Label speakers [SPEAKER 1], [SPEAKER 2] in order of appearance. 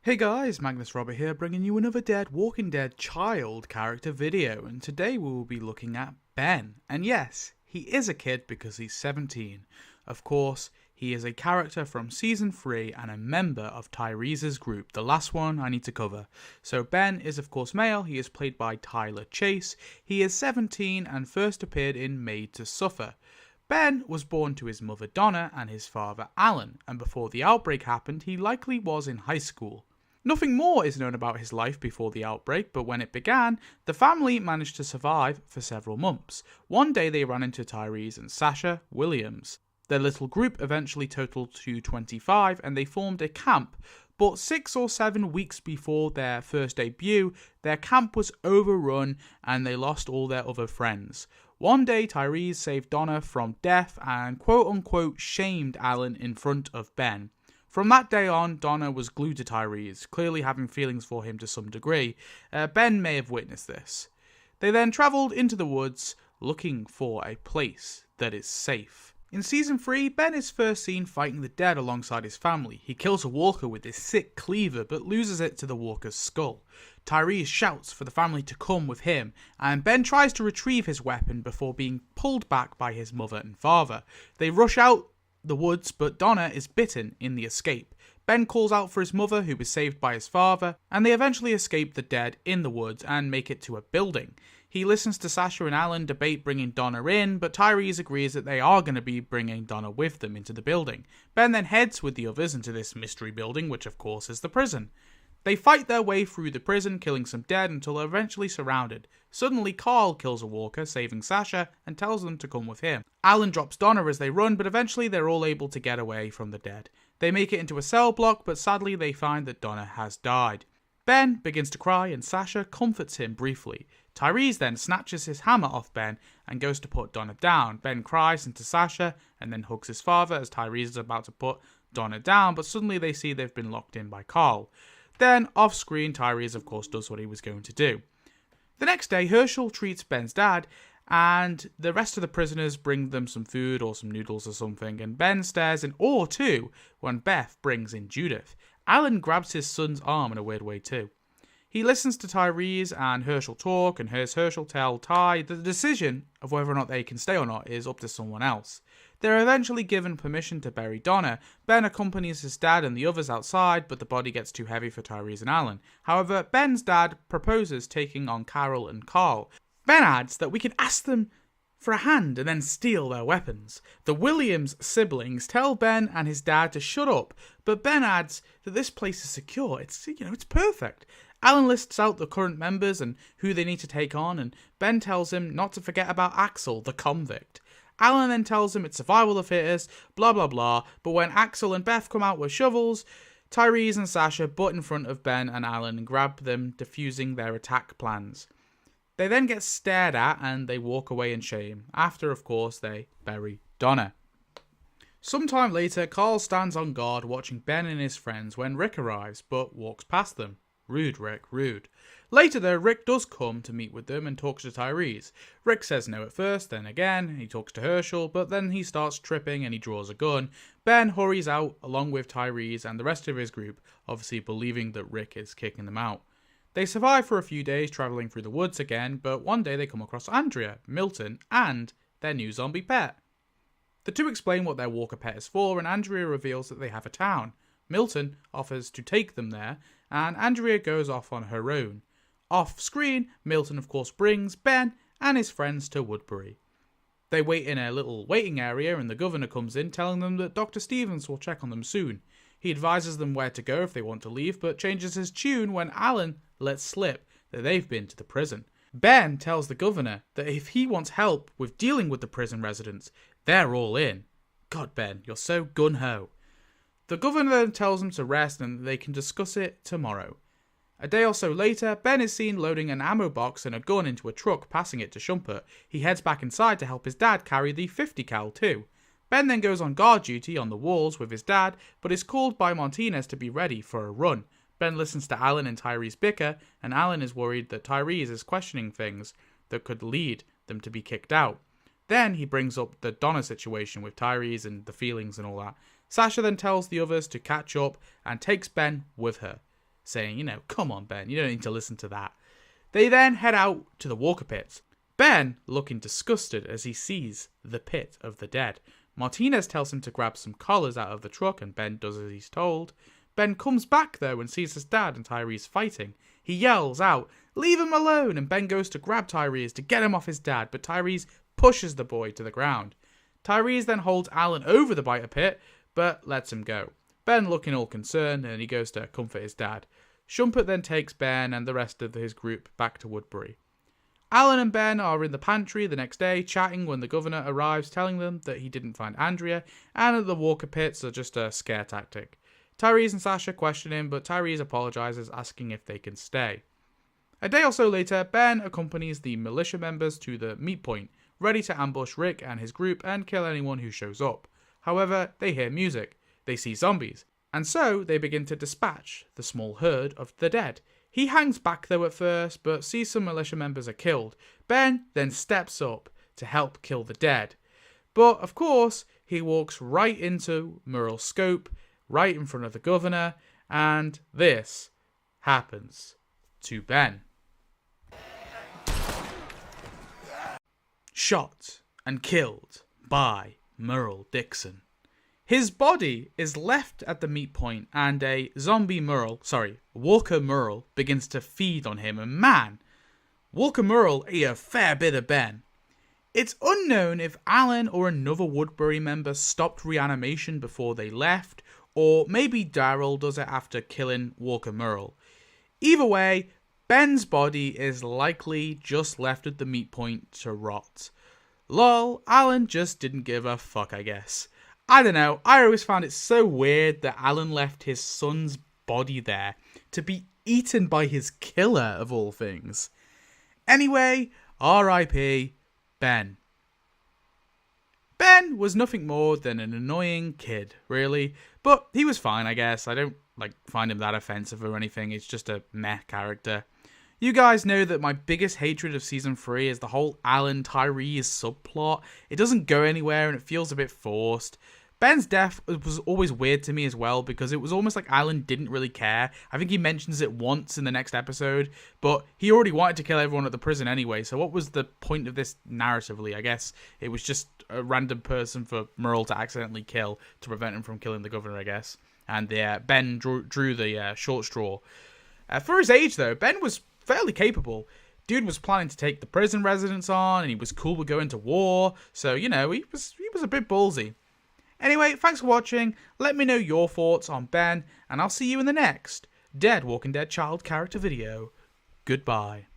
[SPEAKER 1] Hey guys, Magnus Robert here, bringing you another Walking Dead child character video, and today we will be looking at Ben. And yes, he is a kid because he's 17. Of course, he is a character from Season 3 and a member of Tyrese's group, the last one I need to cover. So Ben is of course male, he is played by Tyler Chase, he is 17 and first appeared in Made to Suffer. Ben was born to his mother Donna and his father Alan, and before the outbreak happened he likely was in high school. Nothing more is known about his life before the outbreak, but when it began, the family managed to survive for several months. One day they ran into Tyrese and Sasha Williams. Their little group eventually totaled to 25 and they formed a camp, but 6 or 7 weeks before their first debut, their camp was overrun and they lost all their other friends. One day Tyrese saved Donna from death and quote unquote shamed Alan in front of Ben. From that day on, Donna was glued to Tyrese, clearly having feelings for him to some degree. Ben may have witnessed this. They then travelled into the woods, looking for a place that is safe. In Season 3, Ben is first seen fighting the dead alongside his family. He kills a walker with his sick cleaver, but loses it to the walker's skull. Tyrese shouts for the family to come with him, and Ben tries to retrieve his weapon before being pulled back by his mother and father. They rush out the woods, but Donna is bitten in the escape. Ben calls out for his mother, who is saved by his father, and they eventually escape the dead in the woods and make it to a building. He listens to Sasha and Alan debate bringing Donna in, but Tyrese agrees that they are going to be bringing Donna with them into the building. Ben then heads with the others into this mystery building, which of course is the prison. They fight their way through the prison, killing some dead until they're eventually surrounded. Suddenly, Carl kills a walker, saving Sasha, and tells them to come with him. Alan drops Donna as they run, but eventually they're all able to get away from the dead. They make it into a cell block, but sadly they find that Donna has died. Ben begins to cry, and Sasha comforts him briefly. Tyrese then snatches his hammer off Ben and goes to put Donna down. Ben cries into Sasha and then hugs his father as Tyrese is about to put Donna down, but suddenly they see they've been locked in by Carl. Then, off-screen, Tyrese of course does what he was going to do. The next day, Herschel treats Ben's dad, and the rest of the prisoners bring them some food or some noodles or something, and Ben stares in awe too when Beth brings in Judith. Alan grabs his son's arm in a weird way too. He listens to Tyrese and Herschel talk, and hears Herschel tell Ty that the decision of whether or not they can stay or not is up to someone else. They're eventually given permission to bury Donna. Ben accompanies his dad and the others outside, but the body gets too heavy for Tyrese and Alan. However, Ben's dad proposes taking on Carol and Carl. Ben adds that we can ask them for a hand and then steal their weapons. The Williams siblings tell Ben and his dad to shut up, but Ben adds that this place is secure. It's perfect. Alan lists out the current members and who they need to take on, and Ben tells him not to forget about Axel, the convict. Alan then tells him it's survival of the fittest, blah blah blah, but when Axel and Beth come out with shovels, Tyrese and Sasha butt in front of Ben and Alan and grab them, defusing their attack plans. They then get stared at and they walk away in shame, after of course they bury Donna. Sometime later, Carl stands on guard watching Ben and his friends when Rick arrives, but walks past them. Rude, Rick, rude. Later though, Rick does come to meet with them and talks to Tyrese. Rick says no at first, then again, he talks to Herschel, but then he starts tripping and he draws a gun. Ben hurries out along with Tyrese and the rest of his group, obviously believing that Rick is kicking them out. They survive for a few days travelling through the woods again, but one day they come across Andrea, Milton, and their new zombie pet. The two explain what their walker pet is for, and Andrea reveals that they have a town. Milton offers to take them there, and Andrea goes off on her own. Off screen, Milton of course brings Ben and his friends to Woodbury. They wait in a little waiting area and the governor comes in telling them that Dr. Stevens will check on them soon. He advises them where to go if they want to leave, but changes his tune when Alan lets slip that they've been to the prison. Ben tells the governor that if he wants help with dealing with the prison residents, they're all in. God, Ben, you're so gun-ho. The governor then tells them to rest and that they can discuss it tomorrow. A day or so later, Ben is seen loading an ammo box and a gun into a truck, passing it to Shumpert. He heads back inside to help his dad carry the .50 cal too. Ben then goes on guard duty on the walls with his dad, but is called by Martinez to be ready for a run. Ben listens to Alan and Tyrese bicker, and Alan is worried that Tyrese is questioning things that could lead them to be kicked out. Then he brings up the Donna situation with Tyrese and the feelings and all that. Sasha then tells the others to catch up and takes Ben with her. saying, come on, Ben, you don't need to listen to that. They then head out to the Walker pits. Ben looking disgusted as he sees the pit of the dead. Martinez tells him to grab some collars out of the truck, and Ben does as he's told. Ben comes back though and sees his dad and Tyrese fighting. He yells out, "Leave him alone!" and Ben goes to grab Tyrese to get him off his dad, but Tyrese pushes the boy to the ground. Tyrese then holds Alan over the biter pit, but lets him go. Ben looking all concerned, and he goes to comfort his dad. Shumpert then takes Ben and the rest of his group back to Woodbury. Alan and Ben are in the pantry the next day, chatting when the governor arrives, telling them that he didn't find Andrea, and that the Walker pits are just a scare tactic. Tyrese and Sasha question him, but Tyrese apologizes, asking if they can stay. A day or so later, Ben accompanies the militia members to the meet point, ready to ambush Rick and his group and kill anyone who shows up. However, they hear music, they see zombies, and so they begin to dispatch the small herd of the dead. He hangs back though at first, but sees some militia members are killed. Ben then steps up to help kill the dead. But of course, he walks right into Murrell's scope, right in front of the governor, and this happens to Ben. Shot and killed by Murrell Dixon. His body is left at the meet point, and a Walker Murrell begins to feed on him, and man, Walker Murrell ate a fair bit of Ben. It's unknown if Alan or another Woodbury member stopped reanimation before they left, or maybe Daryl does it after killing Walker Murrell. Either way, Ben's body is likely just left at the meet point to rot. Lol, Alan just didn't give a fuck, I guess. I don't know, I always found it so weird that Alan left his son's body there to be eaten by his killer, of all things. Anyway, R.I.P. Ben. Ben was nothing more than an annoying kid, really, but he was fine, I guess. I don't find him that offensive or anything. It's just a meh character. You guys know that my biggest hatred of Season 3 is the whole Alan Tyrese subplot. It doesn't go anywhere and it feels a bit forced. Ben's death was always weird to me as well, because it was almost like Alan didn't really care. I think he mentions it once in the next episode, but he already wanted to kill everyone at the prison anyway, so what was the point of this narratively? I guess it was just a random person for Murrell to accidentally kill to prevent him from killing the governor, I guess. And Ben drew the short straw. For his age, though, Ben was fairly capable. Dude was planning to take the prison residents on, and he was cool with going to war, so, he was a bit ballsy. Anyway, thanks for watching. Let me know your thoughts on Ben, and I'll see you in the next Walking Dead child character video. Goodbye.